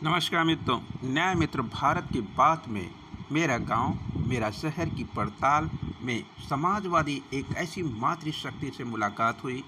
नमस्कार मित्रों, न्याय मित्र भारत की बात में मेरा गांव, मेरा शहर की पड़ताल में समाजवादी एक ऐसी मातृशक्ति से मुलाकात हुई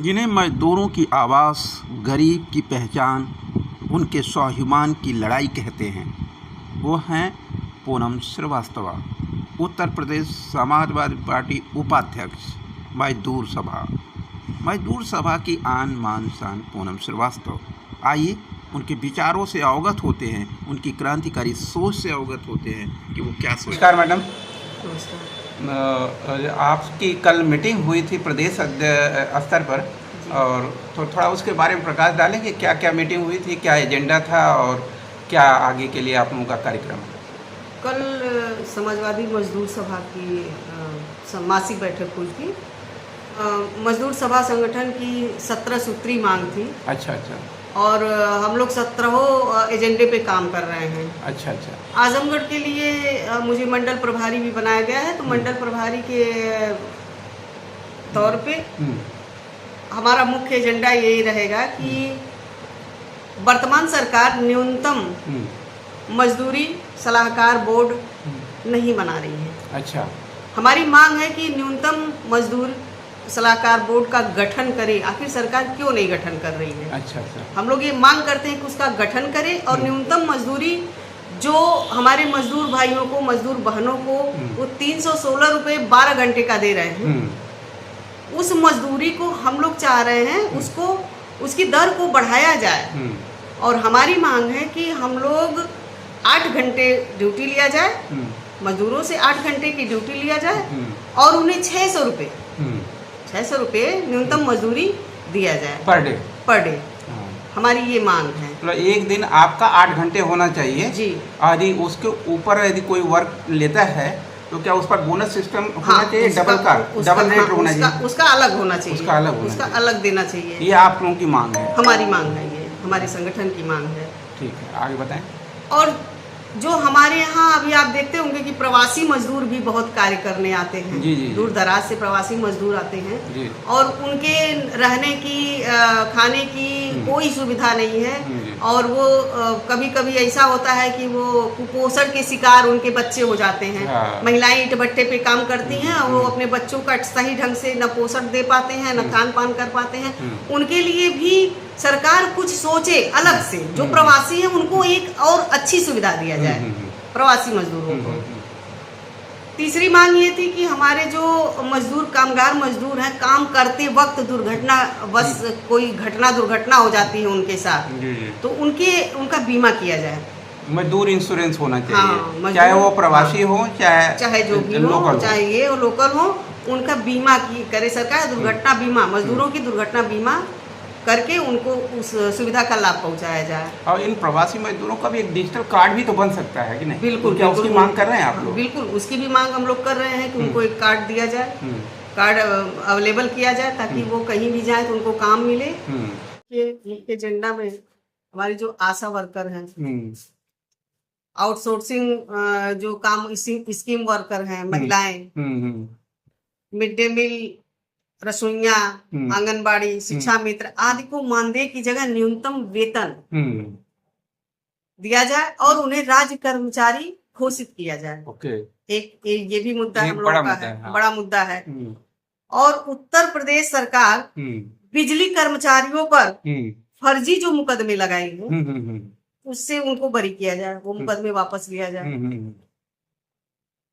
जिन्हें मजदूरों की आवाज़, गरीब की पहचान, उनके स्वाभिमान की लड़ाई कहते हैं। वो हैं पूनम श्रीवास्तव, उत्तर प्रदेश समाजवादी पार्टी उपाध्यक्ष, मजदूर सभा की आन मान शान पूनम श्रीवास्तव। आइए उनके विचारों से अवगत होते हैं, उनकी क्रांतिकारी सोच से अवगत होते हैं कि वो क्या सोचते हैं। नमस्कार मैडम। नमस्कार। आपकी कल मीटिंग हुई थी प्रदेश स्तर पर, और तो थोड़ा उसके बारे में प्रकाश डालें कि क्या क्या मीटिंग हुई थी, क्या एजेंडा था और क्या आगे के लिए आप लोगों का कार्यक्रम है। कल समाजवादी मजदूर सभा की मासिक बैठक हुई थी। मजदूर सभा संगठन की 17 सूत्री मांग थी। अच्छा। और हम लोग 17 एजेंडे पे काम कर रहे हैं। अच्छा। आजमगढ़ के लिए मुझे मंडल प्रभारी भी बनाया गया है, तो मंडल प्रभारी के तौर पे हमारा मुख्य एजेंडा यही रहेगा कि वर्तमान सरकार न्यूनतम मजदूरी सलाहकार बोर्ड नहीं बना रही है। अच्छा। हमारी मांग है कि न्यूनतम मजदूर सलाहकार बोर्ड का गठन करे। आखिर सरकार क्यों नहीं गठन कर रही है? अच्छा। हम लोग ये मांग करते हैं कि उसका गठन करे और न्यूनतम मजदूरी जो हमारे मजदूर भाइयों को, मजदूर बहनों को वो 316 रुपये 12 घंटे का दे रहे हैं, उस मजदूरी को हम लोग चाह रहे हैं उसको, उसकी दर को बढ़ाया जाए। और हमारी मांग है कि हम लोग 8 घंटे ड्यूटी लिया जाए, मजदूरों से 8 घंटे की ड्यूटी लिया जाए और उन्हें 600 रुपये न्यूनतम मजदूरी दिया जाए पर डे। हमारी ये मांग है। मतलब एक दिन आपका 8 घंटे होना चाहिए जी। यदि उसके ऊपर यदि कोई वर्क लेता है तो क्या उस पर बोनस सिस्टम होना चाहिए? डबल रेट होना चाहिए, उसका अलग होना चाहिए, उसका अलग देना चाहिए। ये आप लोगों की मांग है? हमारी मांग है, ये हमारे संगठन की मांग है। ठीक है, आगे बताएं। और जो हमारे यहाँ अभी आप देखते होंगे कि प्रवासी मजदूर भी बहुत कार्य करने आते हैं। जी। दूर दराज से प्रवासी मजदूर आते हैं जी। और उनके रहने की, खाने की कोई सुविधा नहीं है। और वो कभी कभी ऐसा होता है कि वो कुपोषण के शिकार उनके बच्चे हो जाते हैं। महिलाएं ईंट भट्टे पे काम करती हैं और वो अपने बच्चों का सही ढंग से न पोषण दे पाते हैं, न खान पान कर पाते हैं। उनके लिए भी सरकार कुछ सोचे अलग से। जो प्रवासी हैं उनको एक और अच्छी सुविधा दिया जाए, प्रवासी मजदूरों को। तीसरी मांग ये थी कि हमारे जो मजदूर, कामगार मजदूर हैं, काम करते वक्त दुर्घटना, बस कोई दुर्घटना हो जाती है उनके साथ, तो उनका बीमा किया जाए। मजदूर इंश्योरेंस होना चाहिए। हाँ, चाहे वो प्रवासी हो, चाहे जो भी हो, चाहे ये लोकल हो, उनका बीमा करे सरकार। दुर्घटना बीमा, मजदूरों की दुर्घटना बीमा करके उनको उस सुविधा का लाभ पहुंचाया जाए। और इन प्रवासी मजदूरों का भी एक डिजिटल कार्ड भी तो बन सकता है कि नहीं? बिल्कुल। क्या उसकी मांग कर रहे हैं आप लोग? बिल्कुल, उसकी भी मांग हम लोग कर रहे हैं कि उनको एक कार्ड दिया जाए, कार्ड अवेलेबल किया जाए ताकि वो कहीं भी जाए तो उनको काम मिले। ये एजेंडा में हमारी जो आशा वर्कर हैं, आउटसोर्सिंग जो काम स्कीम वर्कर हैं, महिलाएं, मिड डे मील, रसोइया, आंगनबाड़ी, शिक्षा मित्र आदि को मानदेय की जगह न्यूनतम वेतन दिया जाए और उन्हें राज्य कर्मचारी घोषित किया जाए। एक ये भी मुद्दा हम लोगों का है, बड़ा मुद्दा है। और उत्तर प्रदेश सरकार बिजली कर्मचारियों पर फर्जी जो मुकदमे लगाए हैं उससे उनको बरी किया जाए, वो मुकदमे वापस लिया जाए।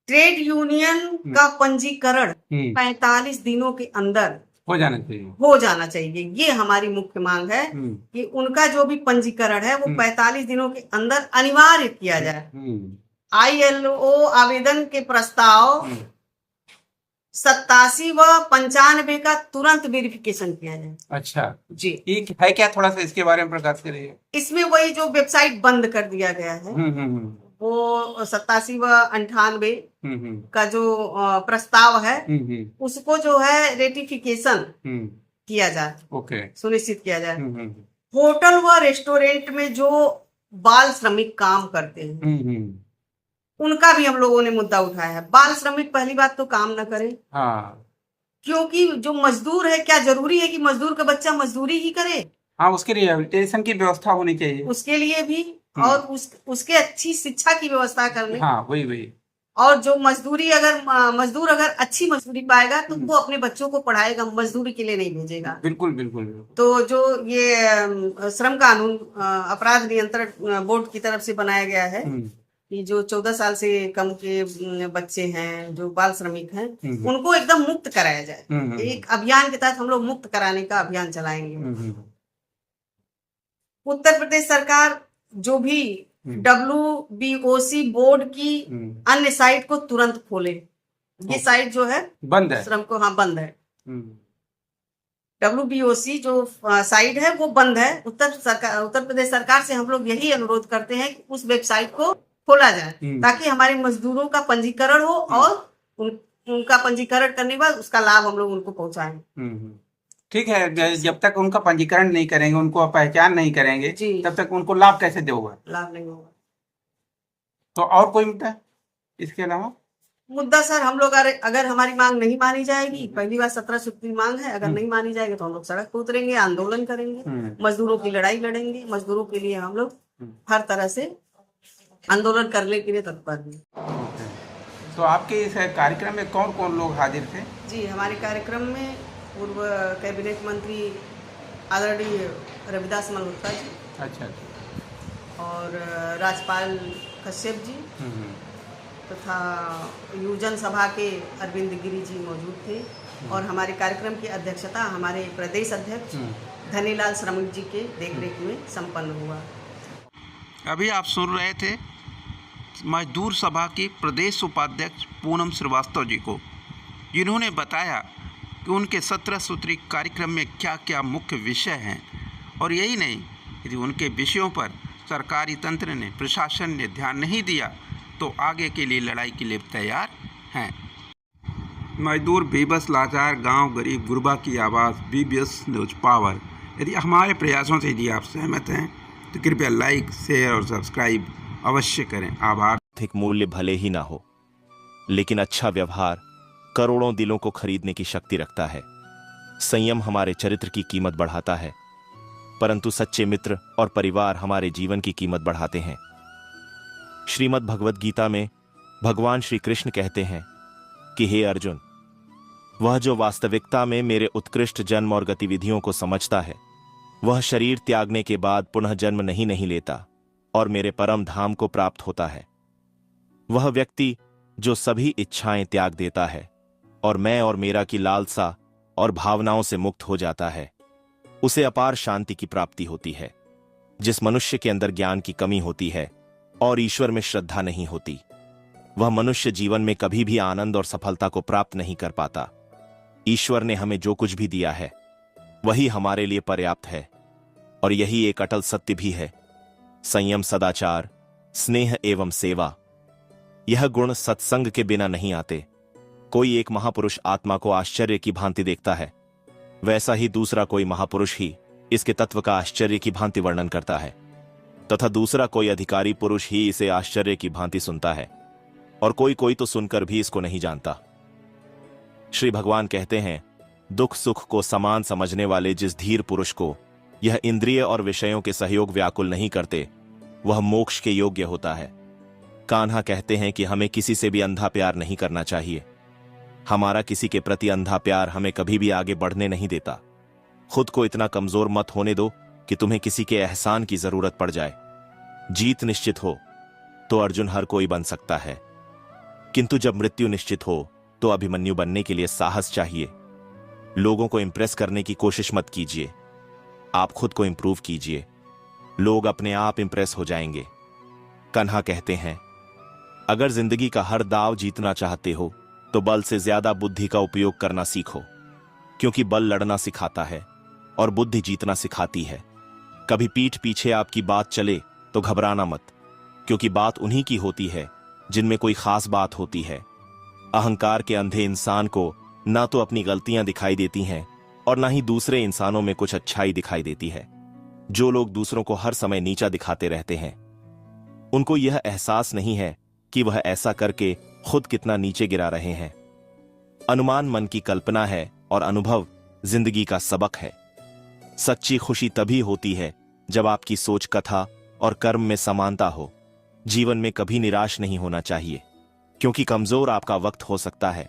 ट्रेड यूनियन का पंजीकरण 45 दिनों के अंदर हो जाना चाहिए। ये हमारी मुख्य मांग है कि उनका जो भी पंजीकरण है वो 45 दिनों के अंदर अनिवार्य किया जाए। ILO आवेदन के प्रस्ताव 87 व 95 का तुरंत वेरिफिकेशन किया जाए। अच्छा जी। ये है क्या, थोड़ा सा इसके बारे में प्रकाश करिए। इसमें वही जो वेबसाइट बंद कर दिया गया है वो 87 व 98 का जो प्रस्ताव है उसको जो है रेटिफिकेशन किया जाए, सुनिश्चित किया जाए। होटल व रेस्टोरेंट में जो बाल श्रमिक काम करते हैं उनका भी हम लोगों ने मुद्दा उठाया है। बाल श्रमिक पहली बात तो काम न करें, क्योंकि जो मजदूर है, क्या जरूरी है कि मजदूर का बच्चा मजदूरी ही करे? हाँ, उसके रिहेबिलिटेशन की व्यवस्था होनी चाहिए। उसके लिए भी, और उसके अच्छी शिक्षा की व्यवस्था करने। हाँ, वही। और जो मजदूर अगर अच्छी मजदूरी पाएगा तो वो अपने बच्चों को पढ़ाएगा, मजदूरी के लिए नहीं भेजेगा। बिल्कुल। तो जो ये श्रम कानून अपराध नियंत्रण बोर्ड की तरफ से बनाया गया है कि जो 14 साल से कम के बच्चे हैं, जो बाल श्रमिक हैं, उनको एकदम मुक्त कराया जाए। एक अभियान के तहत हम लोग मुक्त कराने का अभियान चलाएंगे। उत्तर प्रदेश सरकार जो भी WBOC बोर्ड की अन्य साइट को तुरंत खोले। ये साइट जो है बंद है, श्रम को, हाँ बंद है। WBOC जो साइट है वो बंद है। उत्तर प्रदेश सरकार से हम लोग यही अनुरोध करते हैं कि उस वेबसाइट को खोला जाए ताकि हमारे मजदूरों का पंजीकरण हो और उनका पंजीकरण करने के बाद उसका लाभ हम लोग उनको पहुंचाएं। ठीक है, जब तक उनका पंजीकरण नहीं करेंगे, उनको पहचान नहीं करेंगे, तब तक उनको लाभ कैसे दोगे? लाभ नहीं होगा। तो और कोई मुद्दा इसके अलावा? मुद्दा सर, हम लोग अगर हमारी मांग नहीं मानी जाएगी, पहली बार 17 सूत्री मांग है, अगर नहीं मानी जाएगी तो हम लोग सड़क पर उतरेंगे, आंदोलन करेंगे, मजदूरों की लड़ाई लड़ेंगे। मजदूरों के लिए हम लोग हर तरह से आंदोलन करने के लिए तत्पर हैं। तो आपके इस कार्यक्रम में कौन कौन लोग हाजिर थे? जी, हमारे कार्यक्रम में पूर्व कैबिनेट मंत्री आदरणीय रविदास मल्होत्रा जी, अच्छा, और राज्यपाल कश्यप जी, तथा युवजन सभा के अरविंद गिरी जी मौजूद थे। और हमारे कार्यक्रम की अध्यक्षता हमारे प्रदेश अध्यक्ष धनीलाल श्रमिक जी के देखरेख में संपन्न हुआ। अभी आप सुन रहे थे मजदूर सभा की प्रदेश उपाध्यक्ष पूनम श्रीवास्तव जी को, जिन्होंने बताया कि उनके 17 सूत्री कार्यक्रम में क्या क्या मुख्य विषय हैं, और यही नहीं, यदि उनके विषयों पर सरकारी तंत्र ने, प्रशासन ने ध्यान नहीं दिया तो आगे के लिए लड़ाई के लिए तैयार हैं। मजदूर, बेबस, लाचार, गांव, गरीब, गुरबा की आवाज़, BBS न्यूज़ पावर। यदि हमारे प्रयासों से यदि आप सहमत हैं तो कृपया लाइक, शेयर और सब्सक्राइब अवश्य करें। आभार। आर्थिक मूल्य भले ही ना हो, लेकिन अच्छा व्यवहार करोड़ों दिलों को खरीदने की शक्ति रखता है। संयम हमारे चरित्र की कीमत बढ़ाता है, परंतु सच्चे मित्र और परिवार हमारे जीवन की कीमत बढ़ाते हैं। श्रीमद् भगवद गीता में भगवान श्री कृष्ण कहते हैं कि हे अर्जुन, वह जो वास्तविकता में मेरे उत्कृष्ट जन्म और गतिविधियों को समझता है, वह शरीर त्यागने के बाद पुनः जन्म नहीं लेता और मेरे परम धाम को प्राप्त होता है। वह व्यक्ति जो सभी इच्छाएं त्याग देता है और मैं और मेरा की लालसा और भावनाओं से मुक्त हो जाता है, उसे अपार शांति की प्राप्ति होती है। जिस मनुष्य के अंदर ज्ञान की कमी होती है और ईश्वर में श्रद्धा नहीं होती, वह मनुष्य जीवन में कभी भी आनंद और सफलता को प्राप्त नहीं कर पाता। ईश्वर ने हमें जो कुछ भी दिया है वही हमारे लिए पर्याप्त है, और यही एक अटल सत्य भी है। संयम, सदाचार, स्नेह एवं सेवा, यह गुण सत्संग के बिना नहीं आते। कोई एक महापुरुष आत्मा को आश्चर्य की भांति देखता है, वैसा ही दूसरा कोई महापुरुष ही इसके तत्व का आश्चर्य की भांति वर्णन करता है, तथा दूसरा कोई अधिकारी पुरुष ही इसे आश्चर्य की भांति सुनता है, और कोई तो सुनकर भी इसको नहीं जानता। श्री भगवान कहते हैं, दुख सुख को समान समझने वाले जिस धीर पुरुष को यह इंद्रिय और विषयों के सहयोग व्याकुल नहीं करते, वह मोक्ष के योग्य होता है। कान्हा कहते हैं कि हमें किसी से भी अंधा प्यार नहीं करना चाहिए। हमारा किसी के प्रति अंधा प्यार हमें कभी भी आगे बढ़ने नहीं देता। खुद को इतना कमजोर मत होने दो कि तुम्हें किसी के एहसान की जरूरत पड़ जाए। जीत निश्चित हो तो अर्जुन हर कोई बन सकता है, किंतु जब मृत्यु निश्चित हो तो अभिमन्यु बनने के लिए साहस चाहिए। लोगों को इंप्रेस करने की कोशिश मत कीजिए, आप खुद को इंप्रूव कीजिए, लोग अपने आप इंप्रेस हो जाएंगे। कन्हा कहते हैं, अगर जिंदगी का हर दाव जीतना चाहते हो तो बल से ज्यादा बुद्धि का उपयोग करना सीखो, क्योंकि बल लड़ना सिखाता है और बुद्धि जीतना सिखाती है। कभी पीठ पीछे आपकी बात चले तो घबराना मत, क्योंकि बात उन्हीं की होती है जिनमें कोई खास बात होती है। अहंकार के अंधे इंसान को ना तो अपनी गलतियां दिखाई देती हैं और ना ही दूसरे इंसानों में कुछ अच्छाई दिखाई देती है। जो लोग दूसरों को हर समय नीचा दिखाते रहते हैं, उनको यह एहसास नहीं है कि वह ऐसा करके खुद कितना नीचे गिरा रहे हैं। अनुमान मन की कल्पना है और अनुभव जिंदगी का सबक है। सच्ची खुशी तभी होती है जब आपकी सोच, कथा और कर्म में समानता हो। जीवन में कभी निराश नहीं होना चाहिए, क्योंकि कमजोर आपका वक्त हो सकता है,